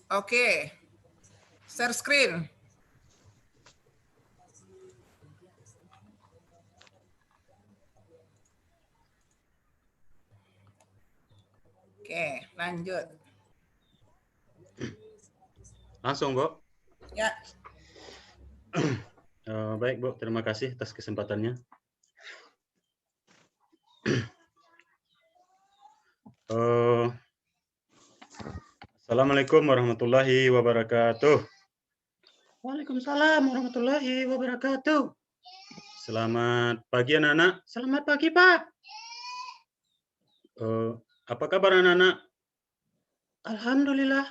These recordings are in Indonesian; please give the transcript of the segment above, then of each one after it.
Oke, share screen. Oke, lanjut. Langsung, Bu. Ya. Baik, Bu. Terima kasih atas kesempatannya. Assalamualaikum warahmatullahi wabarakatuh. Waalaikumsalam warahmatullahi wabarakatuh. Selamat pagi, anak-anak. Selamat pagi, Pak. Apa kabar, anak-anak? Alhamdulillah.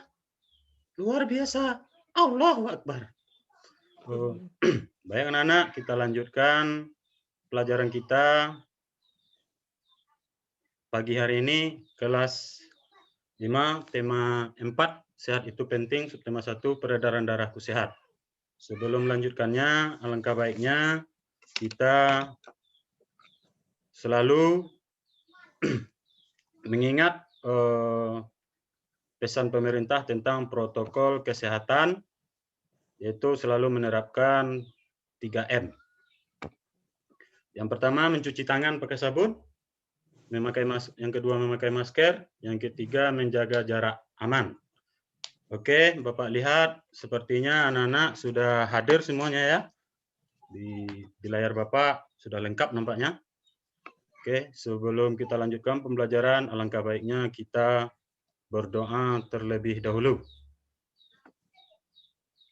Luar biasa. Allahu Akbar. Baik, anak-anak, kita lanjutkan pelajaran kita pagi hari ini, kelas 5, tema 4, sehat itu penting, subtema 1, peredaran darahku sehat. Sebelum melanjutkannya, alangkah baiknya kita selalu mengingat pesan pemerintah tentang protokol kesehatan, yaitu selalu menerapkan 3M. Yang pertama, mencuci tangan pakai sabun. Yang kedua, memakai masker. Yang ketiga, menjaga jarak aman. Oke, Bapak lihat sepertinya anak-anak sudah hadir semuanya ya. Di layar Bapak sudah lengkap nampaknya. Oke, sebelum kita lanjutkan pembelajaran, alangkah baiknya kita berdoa terlebih dahulu.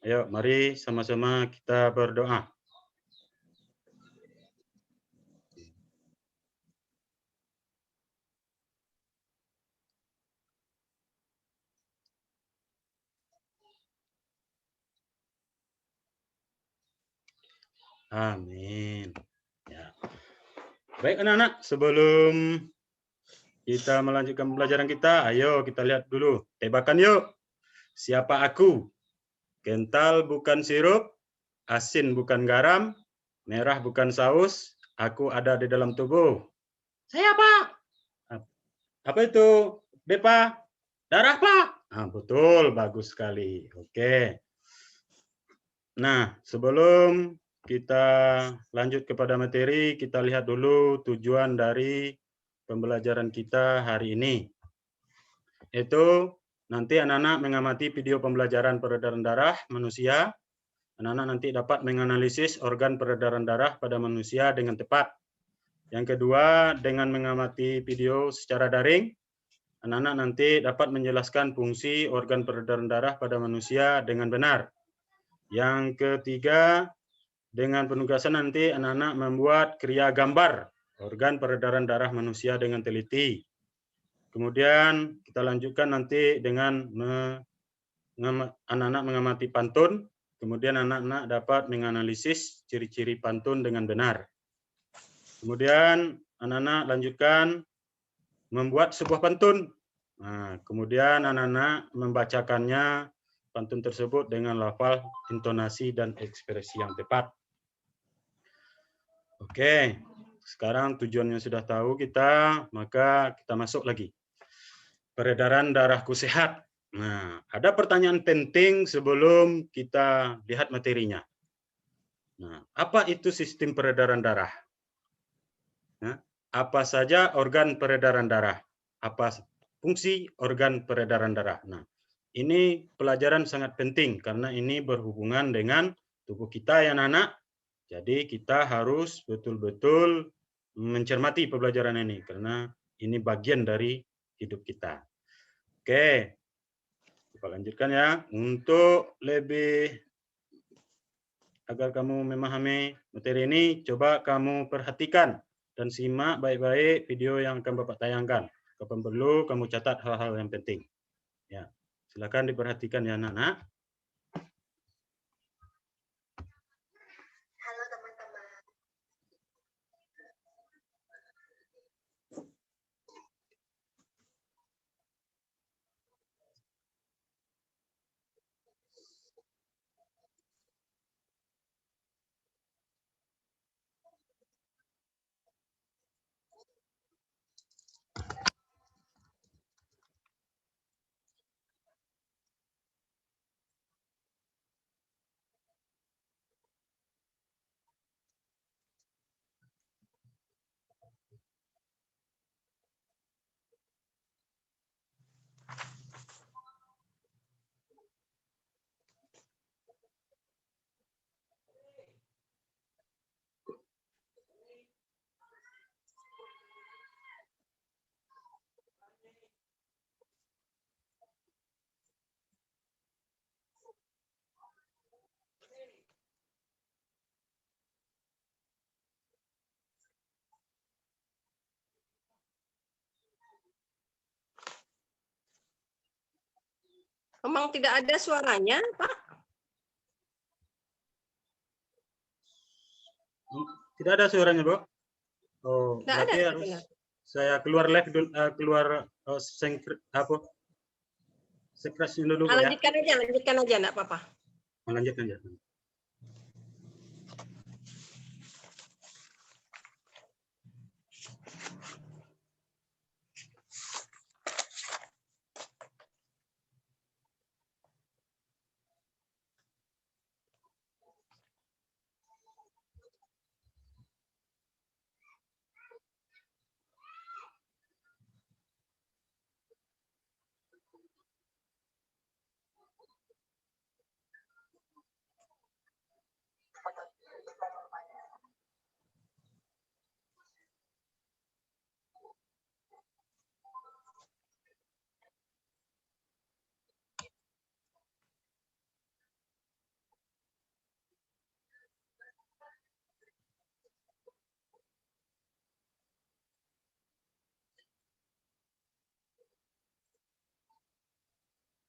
Ayo, mari sama-sama kita berdoa. Amin. Ya. Baik anak-anak, sebelum kita melanjutkan pembelajaran kita, ayo kita lihat dulu. Tebakan yuk. Siapa aku? Kental bukan sirup, asin bukan garam, merah bukan saus, aku ada di dalam tubuh. Saya, Pak. Apa itu, Depa? Darah, Pak. Betul, bagus sekali. Oke. Nah, sebelum kita lanjut kepada materi, kita lihat dulu tujuan dari pembelajaran kita hari ini. Itu nanti anak-anak mengamati video pembelajaran peredaran darah manusia. Anak-anak nanti dapat menganalisis organ peredaran darah pada manusia dengan tepat. Yang kedua, dengan mengamati video secara daring, anak-anak nanti dapat menjelaskan fungsi organ peredaran darah pada manusia dengan benar. Yang ketiga, dengan penugasan nanti anak-anak membuat kriya gambar organ peredaran darah manusia dengan teliti. Kemudian kita lanjutkan nanti dengan anak-anak mengamati pantun, kemudian anak-anak dapat menganalisis ciri-ciri pantun dengan benar. Kemudian anak-anak lanjutkan membuat sebuah pantun. Nah, kemudian anak-anak membacakannya pantun tersebut dengan lafal, intonasi, dan ekspresi yang tepat. Oke, sekarang tujuannya sudah tahu kita, maka kita masuk lagi. Peredaran darahku sehat. Nah, ada pertanyaan penting sebelum kita lihat materinya. Nah, apa itu sistem peredaran darah? Nah, apa saja organ peredaran darah? Apa fungsi organ peredaran darah? Nah, ini pelajaran sangat penting karena ini berhubungan dengan tubuh kita ya anak-anak. Jadi kita harus betul-betul mencermati pembelajaran ini karena ini bagian dari hidup kita. Oke, kita lanjutkan ya. Untuk lebih agar kamu memahami materi ini, coba kamu perhatikan dan simak baik-baik video yang akan Bapak tayangkan. Kapan perlu kamu catat hal-hal yang penting. Ya, silakan diperhatikan ya anak-anak. Memang tidak ada suaranya, Pak? Tidak ada suaranya, Bu. Oh, Tidak berarti ada, harus katanya. saya keluar live dulu, keluar scratch-nya dulu, Bu, ya. Lanjutkan aja, enggak apa-apa. Melanjutkan ya.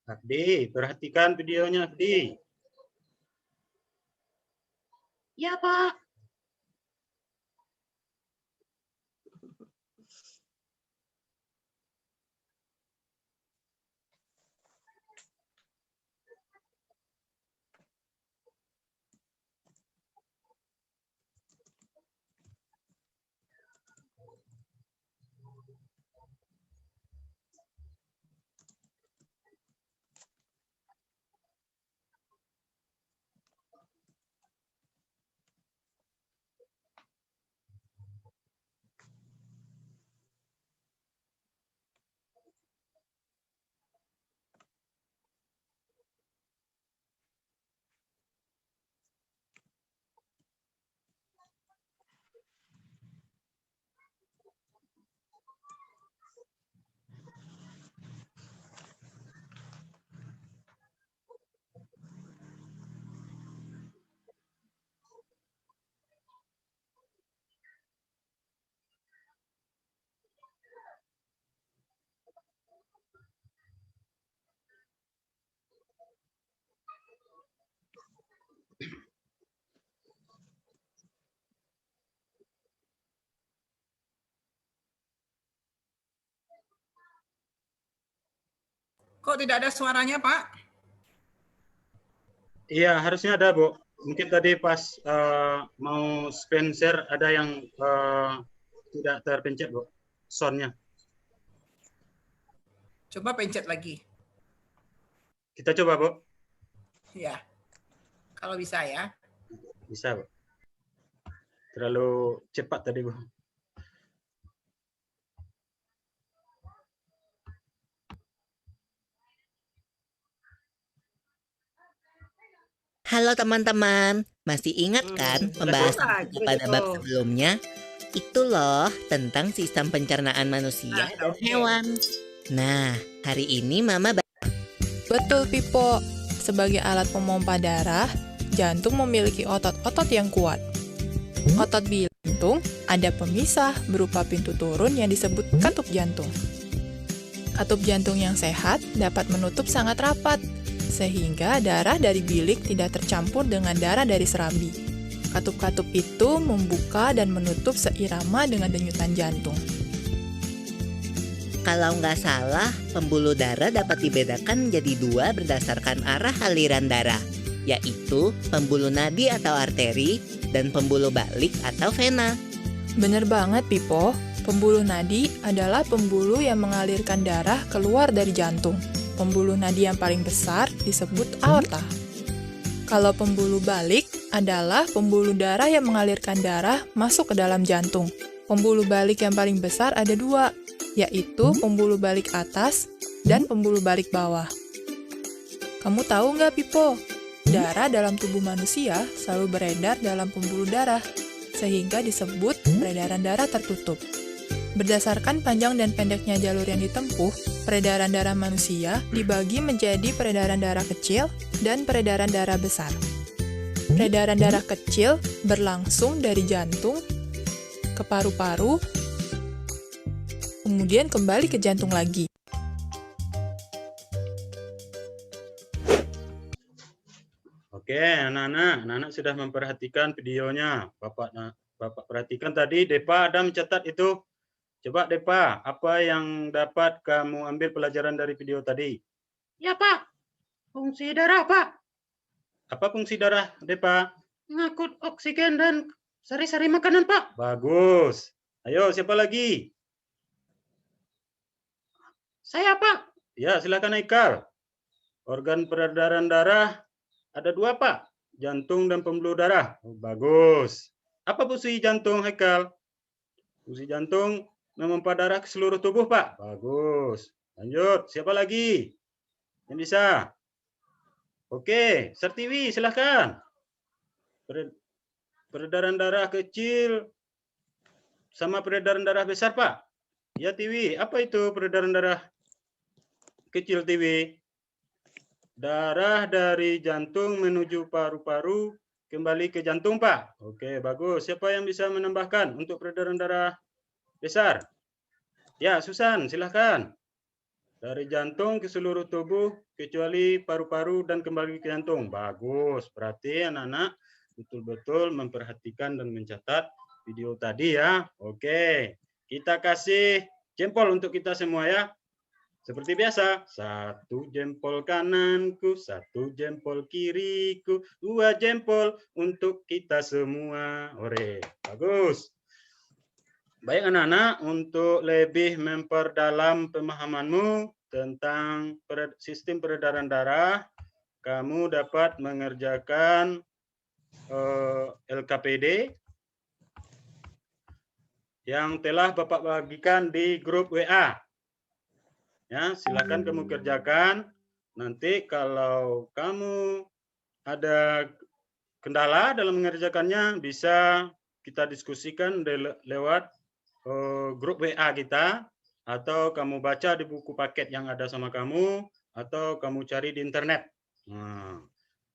Abdi, perhatikan videonya, Abdi. Ya, Pak. Kok tidak ada suaranya, Pak? Iya, harusnya ada, Bu. Mungkin tadi pas mau screen share ada yang tidak terpencet, Bu. Sound-nya. Coba pencet lagi. Kita coba, Bu. Ya. Kalau bisa ya. Bisa, Bu. Terlalu cepat tadi, Bu. Halo teman-teman, masih ingat kan pembahasan kita pada bab sebelumnya? Itu loh tentang sistem pencernaan manusia dan hewan. Nah, hari ini Mama Betul, Pipo. Sebagai alat pemompa darah, jantung memiliki otot-otot yang kuat. Otot jantung ada pemisah berupa pintu turun yang disebut katup jantung. Katup jantung yang sehat dapat menutup sangat rapat, sehingga darah dari bilik tidak tercampur dengan darah dari serambi. Katup-katup itu membuka dan menutup seirama dengan denyutan jantung. Kalau nggak salah, pembuluh darah dapat dibedakan menjadi dua berdasarkan arah aliran darah, yaitu pembuluh nadi atau arteri dan pembuluh balik atau vena. Bener banget, Pipo. Pembuluh nadi adalah pembuluh yang mengalirkan darah keluar dari jantung. Pembuluh nadi yang paling besar disebut aorta. Kalau pembuluh balik adalah pembuluh darah yang mengalirkan darah masuk ke dalam jantung. Pembuluh balik yang paling besar ada dua, yaitu pembuluh balik atas dan pembuluh balik bawah. Kamu tahu nggak, Pipo? Darah dalam tubuh manusia selalu beredar dalam pembuluh darah, sehingga disebut peredaran darah tertutup. Berdasarkan panjang dan pendeknya jalur yang ditempuh, peredaran darah manusia dibagi menjadi peredaran darah kecil dan peredaran darah besar. Peredaran darah kecil berlangsung dari jantung ke paru-paru, kemudian kembali ke jantung lagi. Oke, anak-anak sudah memperhatikan videonya. Bapak perhatikan tadi, Depa ada mencatat itu. Coba Depa, apa yang dapat kamu ambil pelajaran dari video tadi? Ya Pak, fungsi darah Pak, Apa fungsi darah, Depa? mengangkut oksigen dan sari-sari makanan Pak. Bagus. Ayo, siapa lagi? Saya Pak, Ya, silakan Haikal. Organ peredaran darah ada 2, Pak. Jantung dan pembuluh darah. Oh, bagus. Apa fungsi jantung, Haikal? Fungsi jantung memompa darah ke seluruh tubuh, Pak. Bagus. Lanjut, siapa lagi yang bisa? Oke, Sertiwi, silakan. Peredaran darah kecil sama peredaran darah besar, Pak. Ya, Tiwi. Apa itu peredaran darah kecil, Tiwi? Darah dari jantung menuju paru-paru kembali ke jantung, Pak. Oke, bagus. Siapa yang bisa menambahkan untuk peredaran darah besar? Ya, Susan, silahkan. Dari jantung ke seluruh tubuh, kecuali paru-paru dan kembali ke jantung. Bagus. Berarti anak-anak betul-betul memperhatikan dan mencatat video tadi ya. Oke, kita kasih jempol untuk kita semua ya. Seperti biasa, 1 jempol kananku, 1 jempol kiriku, 2 jempol untuk kita semua. Ore, bagus. Baik anak-anak, untuk lebih memperdalam pemahamanmu tentang sistem peredaran darah, kamu dapat mengerjakan LKPD yang telah Bapak bagikan di grup WA. Ya, silakan kamu kerjakan. Nanti kalau kamu ada kendala dalam mengerjakannya, bisa kita diskusikan lewat grup WA kita, atau kamu baca di buku paket yang ada sama kamu, atau kamu cari di internet. Nah,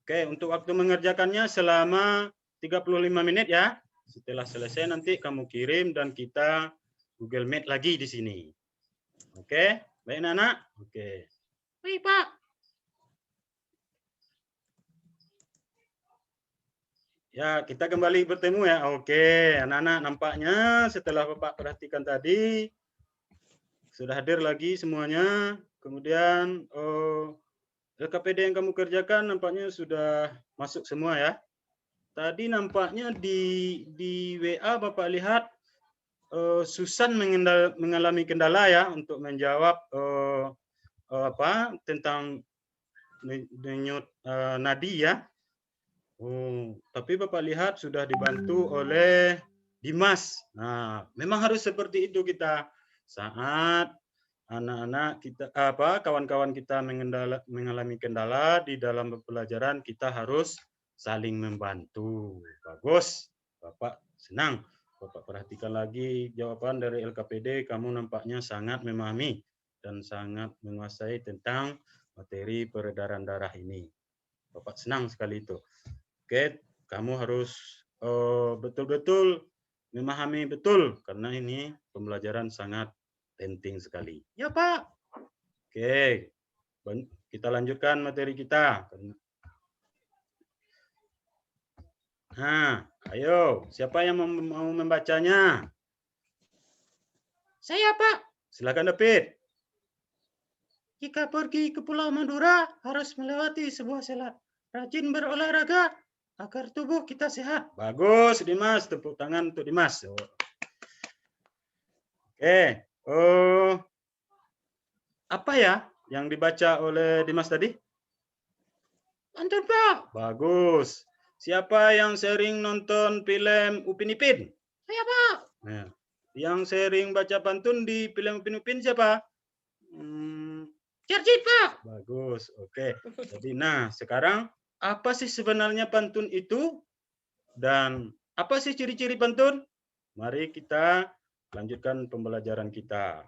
oke, untuk waktu mengerjakannya selama 35 menit ya. Setelah selesai nanti kamu kirim dan kita Google Meet lagi di sini. Oke, baik anak-anak? Oke. Baik Pak. Ya, kita kembali bertemu ya. Oke, anak-anak nampaknya setelah Bapak perhatikan tadi, sudah hadir lagi semuanya. Kemudian LKPD yang kamu kerjakan nampaknya sudah masuk semua ya. Tadi nampaknya di WA Bapak lihat Susan mengalami kendala ya untuk menjawab tentang denyut nadi ya. Oh, tapi Bapak lihat sudah dibantu oleh Dimas. Nah, memang harus seperti itu kita saat anak-anak kita kawan-kawan kita mengalami kendala di dalam pelajaran, kita harus saling membantu. Bagus. Bapak senang. Bapak perhatikan lagi jawaban dari LKPD, kamu nampaknya sangat memahami dan sangat menguasai tentang materi peredaran darah ini. Bapak senang sekali itu. Oke, kamu harus betul-betul memahami betul karena ini pembelajaran sangat penting sekali. Ya Pak. Oke, kita lanjutkan materi kita. Nah, ayo, siapa yang mau membacanya? Saya Pak. Silakan David. Jika pergi ke Pulau Madura harus melewati sebuah selat. Rajin berolahraga agar tubuh kita sehat. Bagus, Dimas. Tepuk tangan untuk Dimas. Oke. Apa ya yang dibaca oleh Dimas tadi? Pantun Pak. Bagus. Siapa yang sering nonton film Upin Ipin? Saya Pak. Nah, yang sering baca pantun di film Upin Ipin siapa? Cerjit Pak. Bagus. Oke. Jadi, nah sekarang apa sih sebenarnya pantun itu? Dan apa sih ciri-ciri pantun? Mari kita lanjutkan pembelajaran kita.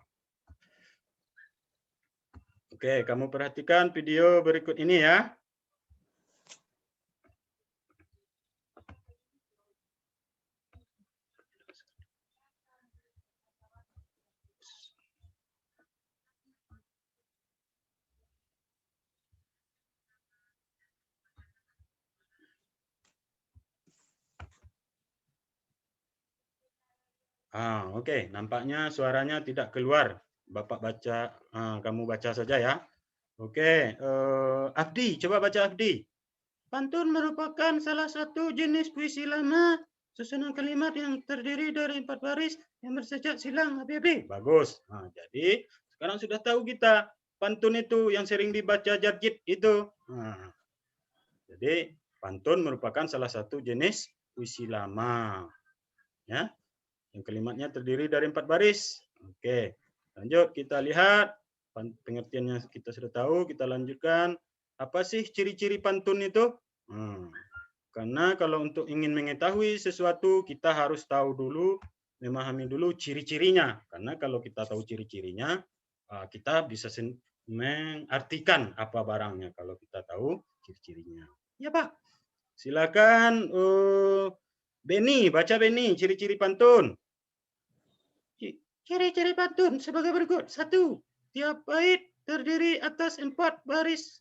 Oke, kamu perhatikan video berikut ini ya. Oke. Nampaknya suaranya tidak keluar. Bapak baca, kamu baca saja ya. Oke, Abdi, coba baca Abdi. Pantun merupakan salah satu jenis puisi lama, susunan kalimat yang terdiri dari 4 baris yang bersejak silang ABB. Bagus. Jadi sekarang sudah tahu kita pantun itu yang sering dibaca Jarjit itu. Jadi pantun merupakan salah satu jenis puisi lama, ya, yang kalimatnya terdiri dari 4 baris. Oke, lanjut kita lihat pengertiannya kita sudah tahu. Kita lanjutkan. Apa sih ciri-ciri pantun itu? Karena kalau untuk ingin mengetahui sesuatu kita harus tahu dulu, memahami dulu ciri-cirinya. Karena kalau kita tahu ciri-cirinya, kita bisa mengartikan apa barangnya kalau kita tahu ciri-cirinya. Ya, Pak. Silakan Beni, baca Beni ciri-ciri pantun. Ciri-ciri pantun sebagai berikut. 1. Tiap bait terdiri atas 4 baris.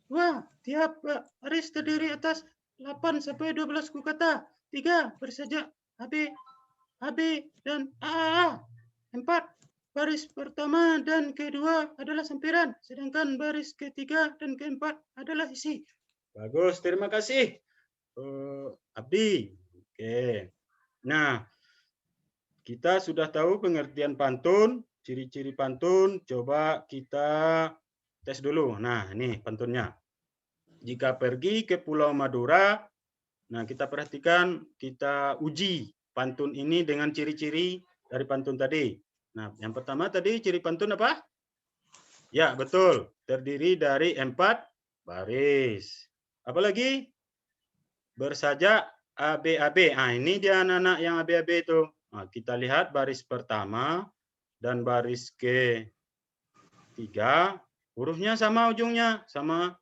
2. Tiap baris terdiri atas 8 sampai 12 suku kata. 3. Bersejak AB, dan AA. 4. Baris pertama dan kedua adalah sampiran, sedangkan baris ketiga dan keempat adalah isi. Bagus, terima kasih Abdi. Oke. Nah, kita sudah tahu pengertian pantun, ciri-ciri pantun. Coba kita tes dulu. Nah, ini pantunnya. Jika pergi ke Pulau Madura, nah kita perhatikan, kita uji pantun ini dengan ciri-ciri dari pantun tadi. Nah, yang pertama tadi ciri pantun apa? Ya, betul. Terdiri dari 4 baris. Apalagi? Bersajak ABAB. Ini dia anak-anak yang ABAB itu. Kita lihat baris pertama dan baris ketiga, hurufnya sama ujungnya, sama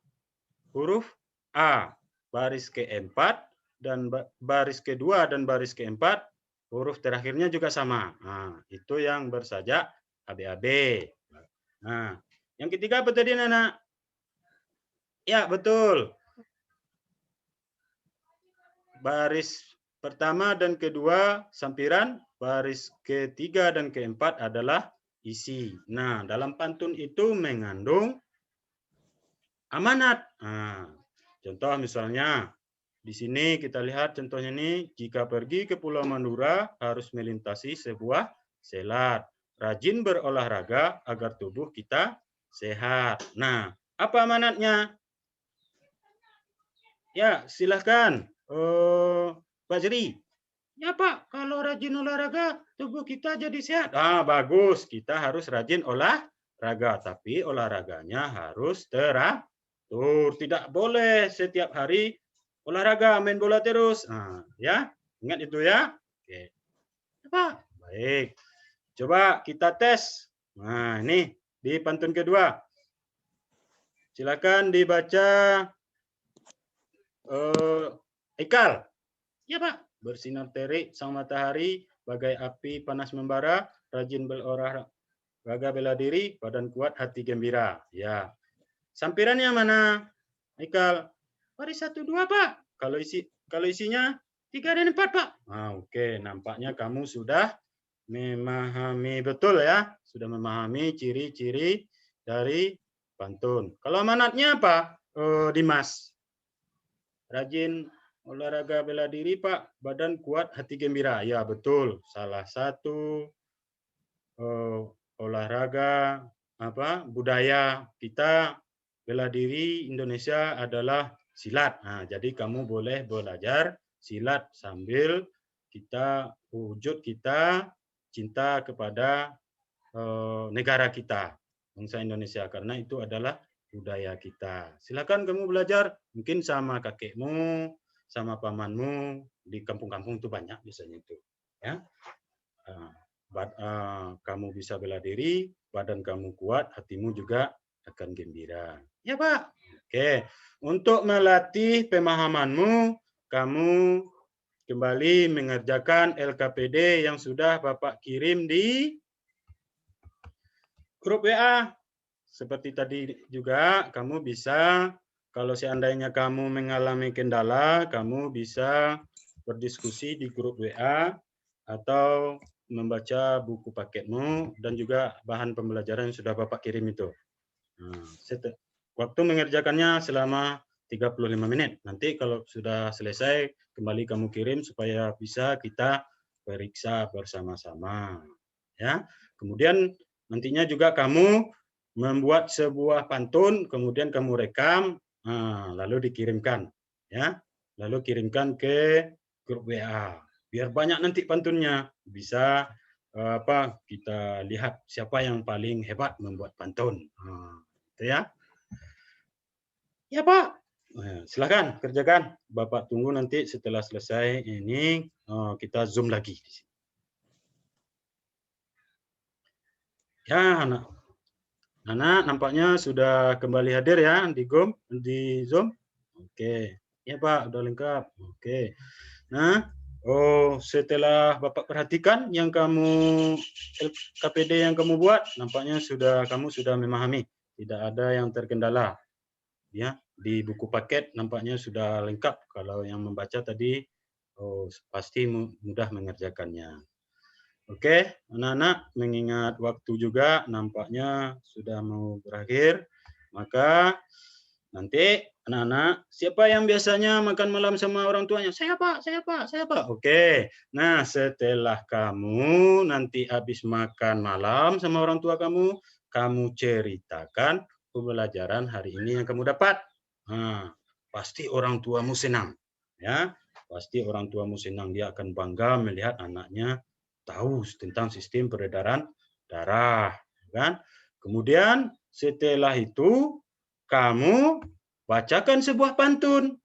huruf A. Baris keempat dan baris kedua dan baris keempat, huruf terakhirnya juga sama. Itu yang bersajak ABAB. Nah, yang ketiga apa tadi, anak? Ya, betul. Baris pertama dan kedua sampiran, baris ketiga dan keempat adalah isi. Nah, dalam pantun itu mengandung amanat. Contoh misalnya, di sini kita lihat contohnya ini, jika pergi ke Pulau Madura harus melintasi sebuah selat. Rajin berolahraga agar tubuh kita sehat. Nah, apa amanatnya? Ya, silahkan. Pak Jeri. Ya, Pak, kalau rajin olahraga, tubuh kita jadi sehat. Bagus. Kita harus rajin olahraga, tapi olahraganya harus teratur. Tidak boleh setiap hari olahraga, main bola terus. Ya, ingat itu ya. Oke. Pak. Baik. Coba kita tes. Nah, ini di pantun kedua. Silakan dibaca. Ikal. Ya, Pak. Bersinar terik sang matahari, bagai api panas membara, rajin berolahraga bela diri, badan kuat hati gembira. Ya. Sampirannya mana? Ikal. Baris 1, 2, Pak. Kalau isinya 3 dan 4, Pak. Oke, nampaknya kamu sudah memahami betul ya, sudah memahami ciri-ciri dari pantun. Kalau amanatnya apa, Dimas? Rajin olahraga bela diri, Pak. Badan kuat, hati gembira. Ya, betul. Salah satu olahraga budaya kita bela diri Indonesia adalah silat. Jadi kamu boleh belajar silat sambil kita wujud kita cinta kepada negara kita, bangsa Indonesia, karena itu adalah budaya kita. Silakan kamu belajar, mungkin sama kakekmu, sama pamanmu, di kampung-kampung itu banyak biasanya itu. Ya, kamu bisa bela diri, badan kamu kuat, hatimu juga akan gembira. Ya, Pak. Oke, untuk melatih pemahamanmu, kamu kembali mengerjakan LKPD yang sudah Bapak kirim di grup WA. Seperti tadi juga, kamu bisa, kalau seandainya kamu mengalami kendala, kamu bisa berdiskusi di grup WA atau membaca buku paketmu dan juga bahan pembelajaran yang sudah Bapak kirim itu. Nah, waktu mengerjakannya selama 35 menit. Nanti kalau sudah selesai, kembali kamu kirim supaya bisa kita periksa bersama-sama. Ya. Kemudian nantinya juga kamu membuat sebuah pantun, kemudian kamu rekam, lalu dikirimkan. Ya. Lalu kirimkan ke grup WA. Biar banyak nanti pantunnya. Bisa kita lihat siapa yang paling hebat membuat pantun. Itu ya. Ya, Pak. Silakan kerjakan. Bapak tunggu nanti setelah selesai ini kita zoom lagi di sini. Ya, anak nampaknya sudah kembali hadir ya di Zoom. Oke. Ya, Pak, udah lengkap. Oke. Nah, setelah Bapak perhatikan yang KPD yang kamu buat, nampaknya kamu sudah memahami. Tidak ada yang terkendala. Ya, di buku paket nampaknya sudah lengkap. Kalau yang membaca tadi pasti mudah mengerjakannya. Oke, anak-anak, mengingat waktu juga nampaknya sudah mau berakhir, maka nanti anak-anak, siapa yang biasanya makan malam sama orang tuanya? Saya, Pak, saya, Pak, saya, Pak. Oke, nah setelah kamu nanti habis makan malam sama orang tua kamu ceritakan pembelajaran hari ini yang kamu dapat. Nah, pasti orang tuamu senang. Ya, pasti orang tuamu senang. Dia akan bangga melihat anaknya tahu tentang sistem peredaran darah, kan? Kemudian setelah itu kamu bacakan sebuah pantun,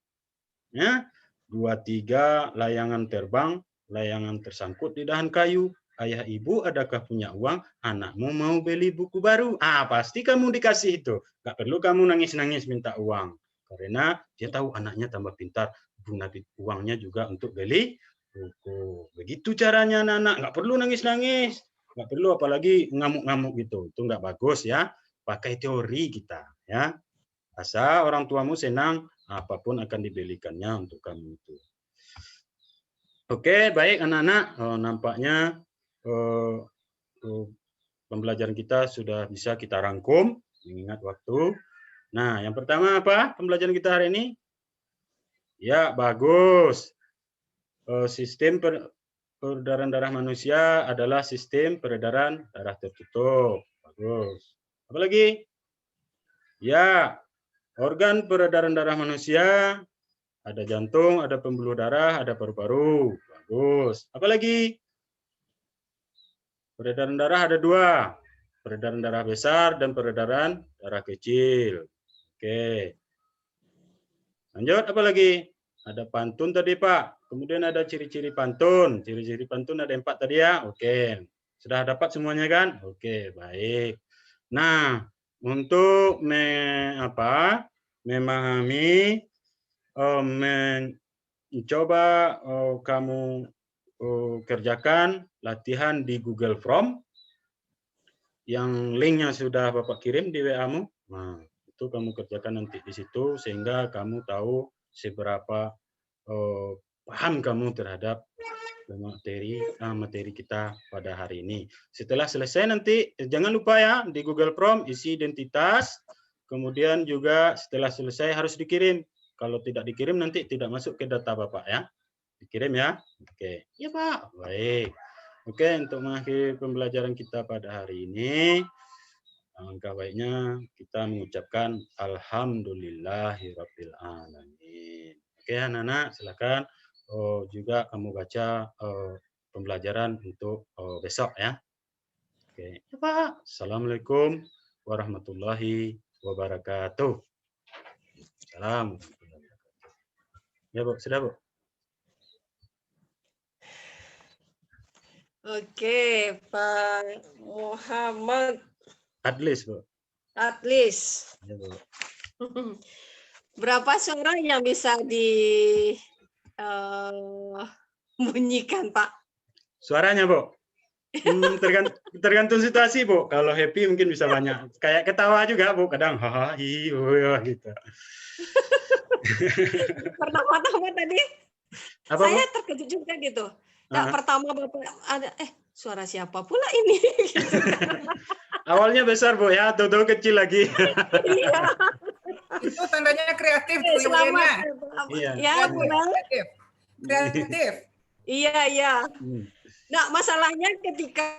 ya. 2, 3 layangan terbang, layangan tersangkut di dahan kayu. Ayah ibu, adakah punya uang? Anakmu mau beli buku baru. Pasti kamu dikasih itu. Gak perlu kamu nangis-nangis minta uang, karena dia tahu anaknya tambah pintar. Guna uangnya juga untuk beli buku. Begitu caranya anak-anak, nggak perlu nangis-nangis, nggak perlu apalagi ngamuk-ngamuk gitu. Itu nggak bagus ya. Pakai teori kita ya. Asal orang tuamu senang, apapun akan dibelikannya untuk kamu itu. Oke, baik anak-anak. Nampaknya pembelajaran kita sudah bisa kita rangkum, mengingat waktu. Nah, yang pertama apa pembelajaran kita hari ini? Ya, bagus. Sistem peredaran darah manusia adalah sistem peredaran darah tertutup. Bagus. Apa lagi? Ya, organ peredaran darah manusia ada jantung, ada pembuluh darah, ada paru-paru. Bagus. Apa lagi? Peredaran darah ada 2. Peredaran darah besar dan peredaran darah kecil. Oke. Lanjut, apa lagi? Ada pantun tadi, Pak. Kemudian ada ciri-ciri pantun. Ciri-ciri pantun ada 4 tadi ya. Oke. Sudah dapat semuanya kan? Oke, baik. Nah, untuk memahami, mencoba kamu kerjakan latihan di Google Form. Yang linknya sudah Bapak kirim di WA-mu. Nah, itu kamu kerjakan nanti di situ sehingga kamu tahu seberapa paham kamu terhadap materi kita pada hari ini. Setelah selesai nanti jangan lupa ya di Google Form isi identitas, kemudian juga setelah selesai harus dikirim. Kalau tidak dikirim nanti tidak masuk ke data Bapak ya. Dikirim ya. Oke. Ya Pak. Baik. Oke, untuk mengakhiri pembelajaran kita pada hari ini, alangkah baiknya kita mengucapkan Alhamdulillahirabbil alamin. Oke, anak-anak, silakan juga kamu baca pembelajaran untuk besok ya. Oke, Pak. Assalamualaikum warahmatullahi wabarakatuh. Salam. Ya, Bu, sudah, Bu. Oke, Pak Muhammad Adlis, Bu. Adlis. Ya, Bu. Berapa suara yang bisa bunyikan, Pak? Suaranya, Bu. Tergantung situasi, Bu. Kalau happy mungkin bisa banyak. Kayak ketawa juga, Bu. Kadang haha, gitu. Pertama-tama tadi Apa, saya Bu? terkejut juga gitu. Nah, pertama Bapak ada suara siapa pula ini? Gitu kan. Awalnya besar Bu ya, tahu-tahu kecil lagi. Iya. Itu tandanya kreatif tuh, Ibu Selamat. Lena. Iya. Ya, Bu Mel. Kreatif. Kreatif. Iya, iya. Hmm. Nah, masalahnya ketika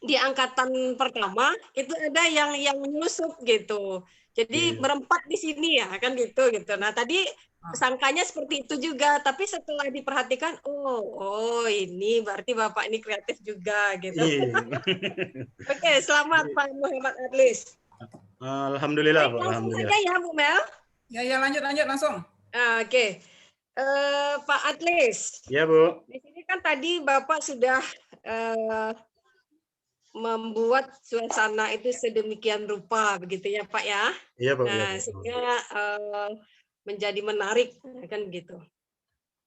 di angkatan pertama itu ada yang menyusup gitu. Jadi Iya. berempat di sini ya, kan gitu. Nah, tadi sangkanya seperti itu juga, tapi setelah diperhatikan, oh ini berarti Bapak ini kreatif juga gitu. Iya. Oke, selamat Pak Muhammad Adlis. Alhamdulillah Bu, Langsung alhamdulillah. saja ya Bu Mel. Ya, lanjut langsung. Oke. Pak Adlis, Ya Bu. di sini kan tadi Bapak sudah membuat suasana itu sedemikian rupa begitu ya Pak ya. Iya Bu. Nah, Iya, Bu. sehingga menjadi menarik kan gitu.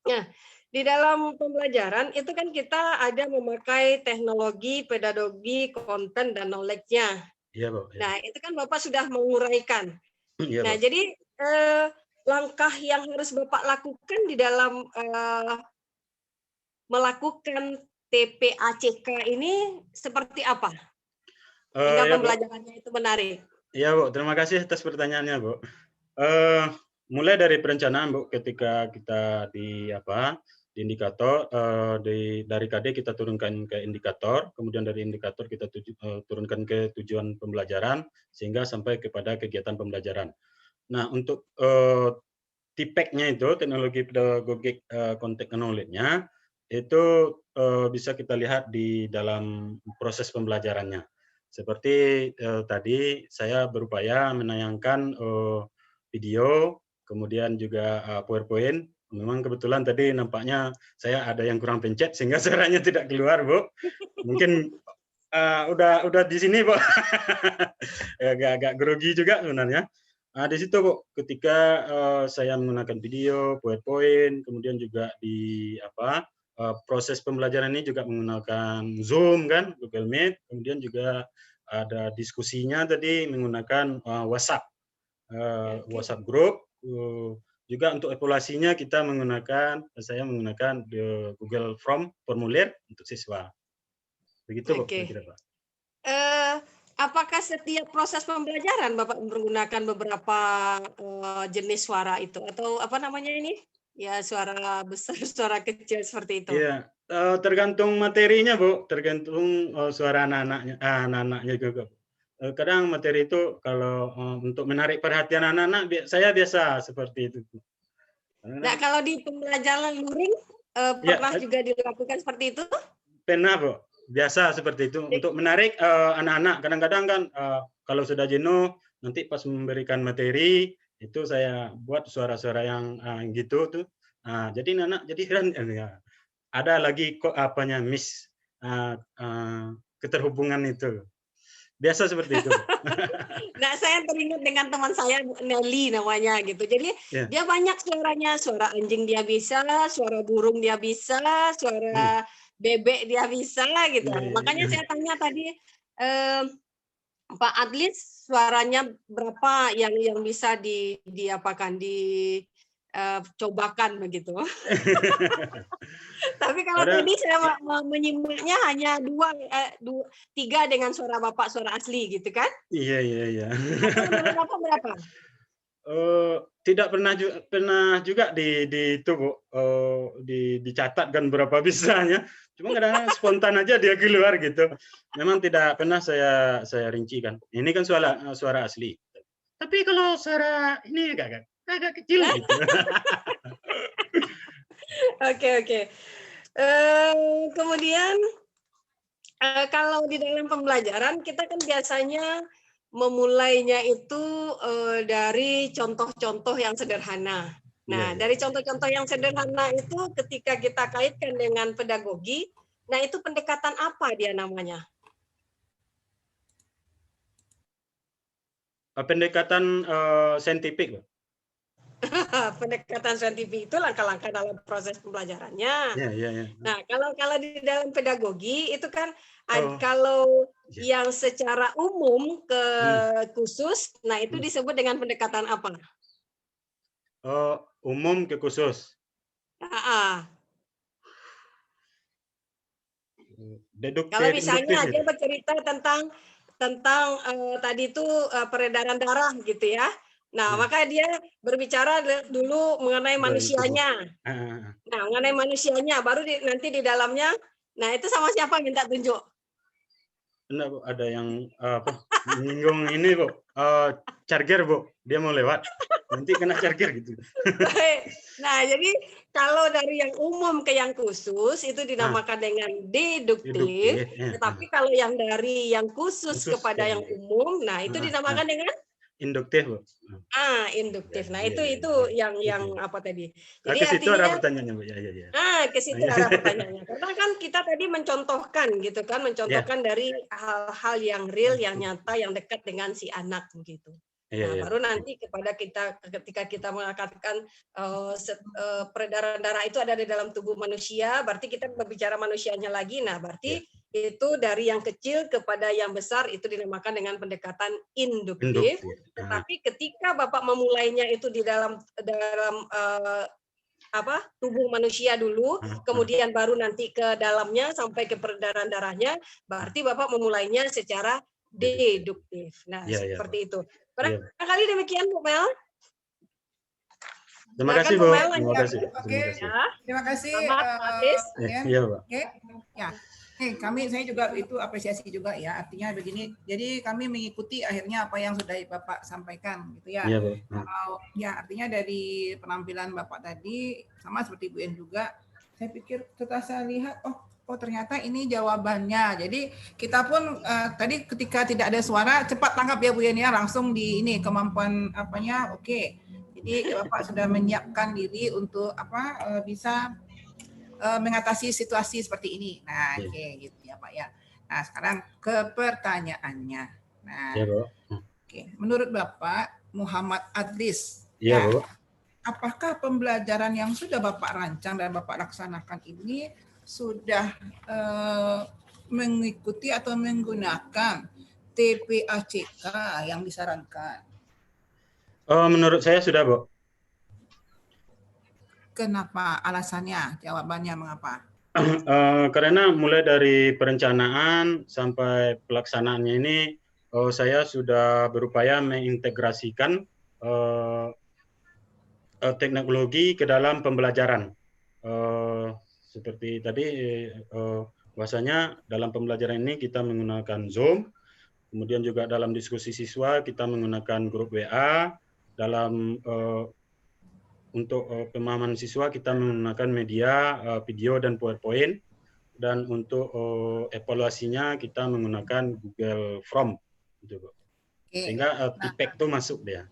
Nah, di dalam pembelajaran itu kan kita ada memakai teknologi, pedagogi, konten dan knowledge-nya. Iya Bu. Iya. Nah, itu kan Bapak sudah menguraikan. Iya, Nah, Bu. jadi langkah yang harus Bapak lakukan di dalam melakukan TPACK ini seperti apa? Sehingga Ya, Bu. pembelajarannya itu menarik. Iya Bu, terima kasih atas pertanyaannya Bu. Mulai dari perencanaan Bu, ketika kita di indikator, dari KD kita turunkan ke indikator, kemudian dari indikator kita turunkan ke tujuan pembelajaran, sehingga sampai kepada kegiatan pembelajaran. Nah, untuk TPACK-nya itu, teknologi pedagogik content knowledge-nya, itu bisa kita lihat di dalam proses pembelajarannya. Seperti tadi saya berupaya menayangkan video, kemudian juga PowerPoint. Memang kebetulan tadi nampaknya saya ada yang kurang pencet sehingga suaranya tidak keluar, Bu. Mungkin udah di sini, Bu. Agak grogi juga sebenarnya. Di situ, Bu, ketika saya menggunakan video, PowerPoint, kemudian juga di proses pembelajaran ini juga menggunakan Zoom kan, Google Meet, kemudian juga ada diskusinya tadi menggunakan WhatsApp, WhatsApp group. Juga untuk evaluasinya saya menggunakan Google Form formulir untuk siswa. Begitu Bu, kira-kira Pak. Apakah setiap proses pembelajaran Bapak menggunakan beberapa jenis suara itu atau apa namanya ini? Ya, suara besar, suara kecil seperti itu. Iya, tergantung materinya, Bu. Tergantung suara anak-anaknya juga. Kadang materi itu kalau untuk menarik perhatian anak-anak, saya biasa seperti itu. Nah, kalau di pembelajaran luring pernah juga dilakukan seperti itu? Pernah, Bu. Biasa seperti itu. Untuk menarik anak-anak. Kadang-kadang kan kalau sudah jenuh, nanti pas memberikan materi, itu saya buat suara-suara yang gitu tuh. Jadi anak jadi heran, ada lagi kok miss keterhubungan itu. Biasa seperti itu. Nah, saya teringat dengan teman saya Nelly namanya gitu. Jadi dia banyak suaranya, suara anjing dia bisa, suara burung dia bisa, suara bebek dia bisa gitu. Makanya saya tanya tadi Pak Adlis suaranya berapa yang bisa cobakan begitu. Tapi kalau tadi saya menyimaknya hanya 3 dengan suara Bapak, suara asli gitu kan? Iya. Berapa? Tidak pernah juga itu Bu, dicatat kan berapa bisanya. Cuma kadang-kadang spontan aja dia keluar gitu. Memang tidak pernah saya rincikan. Ini kan suara asli. Tapi kalau suara ini agak kecil gitu. Oke. Kemudian kalau di dalam pembelajaran kita kan biasanya memulainya itu dari contoh-contoh yang sederhana. Nah, dari contoh-contoh yang sederhana itu ketika kita kaitkan dengan pedagogi, nah itu pendekatan apa dia namanya? Pendekatan saintifik. Pendekatan saintifik itu langkah-langkah dalam proses pembelajarannya. Iya. Nah, kalau di dalam pedagogi itu kan kalau yang secara umum ke khusus, nah itu disebut dengan pendekatan apa? Umum ke khusus. Deduktif, Kalau misalnya induktif dia itu. bercerita tentang tadi itu peredaran darah gitu ya. Nah, Nah, maka dia berbicara dulu mengenai dari tubuh. manusianya. Ah, Nah, mengenai manusianya baru nanti di dalamnya. Nah, itu sama siapa minta tunjuk? enggak, Bu, ada yang apa menyinggung ini, Bu. Charger, Bu. Dia mau lewat. Nanti kena charger gitu. Baik. Nah, jadi kalau dari yang umum ke yang khusus itu Ah, dinamakan dengan deduktif. induktif. Tetapi kalau yang dari yang khusus Khusus kepada yang kayak umum, nah itu dinamakan dengan induktif, Bu. induktif. Nah, Iya, itu iya. yang apa tadi? Ah, Jadi ke situ ada artinya pertanyaannya, Bu. Ya, ya, ya. ke situ Iya. arah pertanyaannya. Karena kan kita tadi mencontohkan gitu kan, Ya. mencontohkan dari hal-hal yang real, yang nyata, yang dekat dengan si anak begitu. Iya, Nah, iya. baru nanti ketika kita mengatakan peredaran darah itu ada di dalam tubuh manusia, berarti kita berbicara manusianya lagi. Nah, berarti itu dari yang kecil kepada yang besar itu dinamakan dengan pendekatan induktif. Induktif. Tetapi ketika Bapak memulainya itu di dalam tubuh manusia dulu, kemudian baru nanti ke dalamnya sampai ke peredaran darahnya, berarti Bapak memulainya secara deduktif. Nah, Iya, iya, seperti itu. Iya. Barangkali demikian, Bu Mel. Terima Silakan, kasih, Bu Bu. Mel, Terima lanjutkan. kasih. Oke. Terima kasih. Ya, Terima kasih. selamat, Pak Tis. Iya, Pak. Oke, ya. Saya juga itu apresiasi juga ya. Artinya begini, jadi kami mengikuti akhirnya apa yang sudah Bapak sampaikan gitu ya. Iya, Bu. Ya, artinya dari penampilan Bapak tadi sama seperti Bu En juga. Saya pikir setelah saya lihat, oh ternyata ini jawabannya. Jadi kita pun tadi ketika tidak ada suara cepat tangkap ya Bu En ya, langsung di ini kemampuan apanya oke. Jadi Bapak sudah menyiapkan diri untuk bisa mengatasi situasi seperti ini. Nah, oke gitu ya Pak ya. Nah, sekarang ke pertanyaannya. Nah, Iya, Bu. oke. Menurut Bapak Muhammad Adlis, Iya, Bu. apakah pembelajaran yang sudah Bapak rancang dan Bapak laksanakan ini sudah mengikuti atau menggunakan TPACK yang disarankan? Menurut saya sudah, Bu. Kenapa? Alasannya? Jawabannya mengapa? Karena mulai dari perencanaan sampai pelaksanaannya ini, saya sudah berupaya mengintegrasikan teknologi ke dalam pembelajaran. Seperti tadi, bahwasanya dalam pembelajaran ini kita menggunakan Zoom, kemudian juga dalam diskusi siswa kita menggunakan grup WA, dalam untuk pemahaman siswa kita menggunakan media video dan PowerPoint, dan untuk evaluasinya kita menggunakan Google Form, gitu, Bu. Sehingga TPEC itu masuk dia.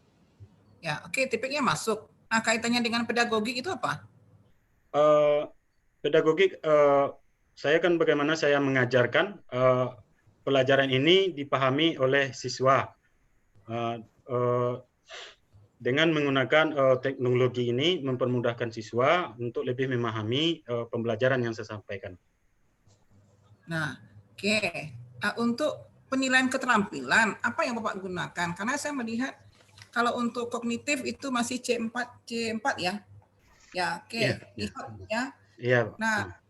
Ya, oke, TPEC-nya masuk. Nah, kaitannya dengan pedagogik itu apa? Pedagogik, saya kan bagaimana saya mengajarkan pelajaran ini dipahami oleh siswa. Dengan menggunakan teknologi ini mempermudahkan siswa untuk lebih memahami pembelajaran yang saya sampaikan. Nah, oke. Untuk penilaian keterampilan, apa yang Bapak gunakan? Karena saya melihat kalau untuk kognitif itu masih C4 ya. Ya, oke. Ya. Iya, Pak.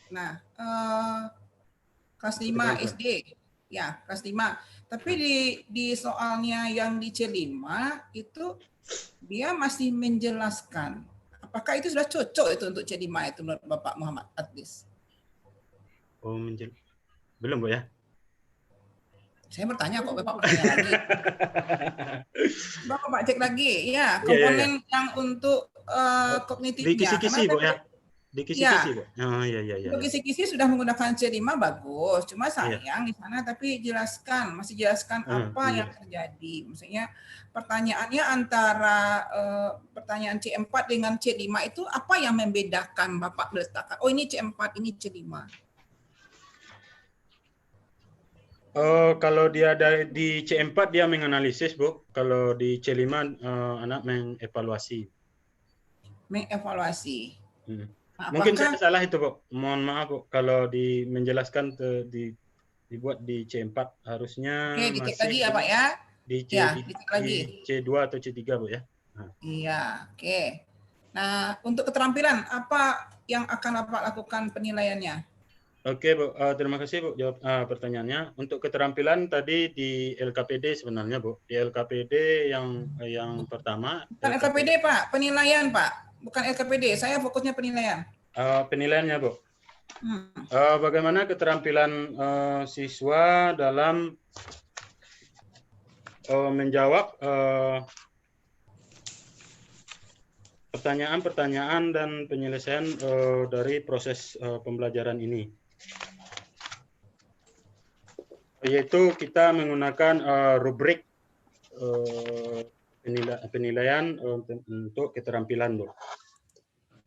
Nah, kelas 5 SD. Ya, kelas 5. Tapi di soalnya yang di C5 itu dia masih menjelaskan. Apakah itu sudah cocok itu untuk C5 itu menurut Bapak Muhammad Adlis? Oh, belum, Bu ya? Saya bertanya kok Bapak bertanya lagi. Bapak cek lagi. Ya, komponen yang untuk kognitifnya. Di kisi-kisi, Bu ya? Di kisi-kisi, Bu. Oh, iya. Untuk kisi-kisi sudah menggunakan C5 bagus. Cuma sayang di sana tapi masih jelaskan apa yang terjadi. Maksudnya pertanyaannya antara pertanyaan C4 dengan C5 itu apa yang membedakan Bapak letakkan? Oh, ini C4, ini C5. Kalau dia di C4 dia menganalisis, Bu. Kalau di C5 anak mengevaluasi. Mengevaluasi. Mungkin saya salah itu, Bu. Mohon maaf, Bu. Kalau menjelaskan dibuat di C4 harusnya dicek lagi ya, Pak ya. Di C2 atau C3, Bu ya. Iya, oke. Nah, untuk keterampilan apa yang akan Bapak lakukan penilaiannya? Oke, Bu. Terima kasih, Bu, jawab pertanyaannya. Untuk keterampilan tadi di LKPD sebenarnya, Bu. Di LKPD yang pertama. Bukan LKPD, Pak. Penilaian, Pak. Bukan LKPD. Saya fokusnya penilaian. Penilaiannya, Bu. Bagaimana keterampilan siswa dalam menjawab pertanyaan-pertanyaan dan penyelesaian dari proses pembelajaran ini. Yaitu kita menggunakan rubrik penilaian untuk keterampilan, Bu.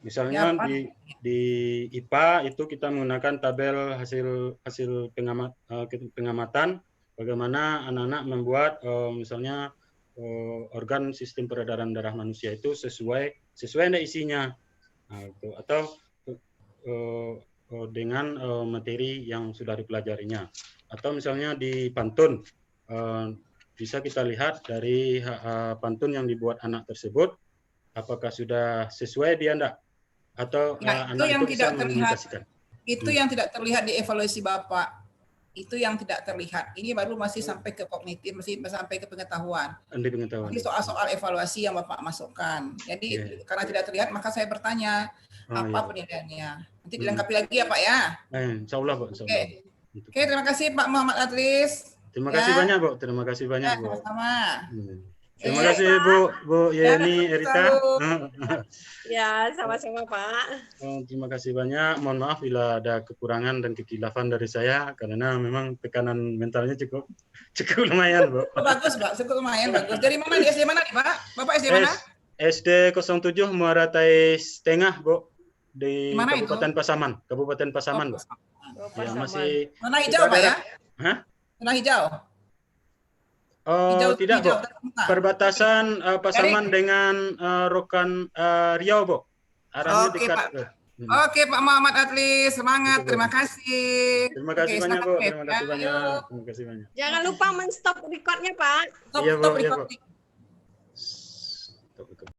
Misalnya di IPA itu kita menggunakan tabel hasil pengamatan bagaimana anak-anak membuat misalnya organ sistem peredaran darah manusia itu sesuai dengan isinya, atau dengan materi yang sudah dipelajarinya. Atau misalnya di pantun, bisa kita lihat dari pantun yang dibuat anak tersebut, apakah sudah sesuai dia enggak, atau anak itu bisa mengimitasikan. Itu yang tidak terlihat di evaluasi Bapak. Itu yang tidak terlihat. Ini baru masih sampai ke kognitif, masih sampai ke pengetahuan. Ini soal-soal evaluasi yang Bapak masukkan. Jadi karena tidak terlihat, maka saya bertanya, apa penilaiannya? Nanti dilengkapi lagi ya, Pak ya? Insya Allah, Bu. Oke, terima kasih Pak Muhammad Adlis. Terima kasih banyak, Bu. Terima kasih banyak, Bu. Sama-sama. Terima kasih, Bu Yeni, Erita. Ya, sama-sama, Pak. Terima kasih banyak. Mohon maaf bila ada kekurangan dan kekilafan dari saya, karena memang tekanan mentalnya cukup lumayan, Bu. Bagus, Pak. Cukup lumayan, bagus. Dari mana? Di SD mana nih, Pak? Bapak SD mana? SD 07 Muara Tais Tengah, Bu. Di Dimana Kabupaten itu? Pasaman. Kabupaten Pasaman, Bu. Ya, masih zona hijau, Pak ya? Hah? Zona hijau. Oh, tidak, Bu. Perbatasan Pasaman dengan Rokan Riau, Bu. Arahnya dekat. Oke, Pak Muhammad Adlis, semangat. Terima kasih. Terima kasih banyak, Bu. Terima kasih banyak. Jangan lupa men-stop recordnya, Pak. Stop record.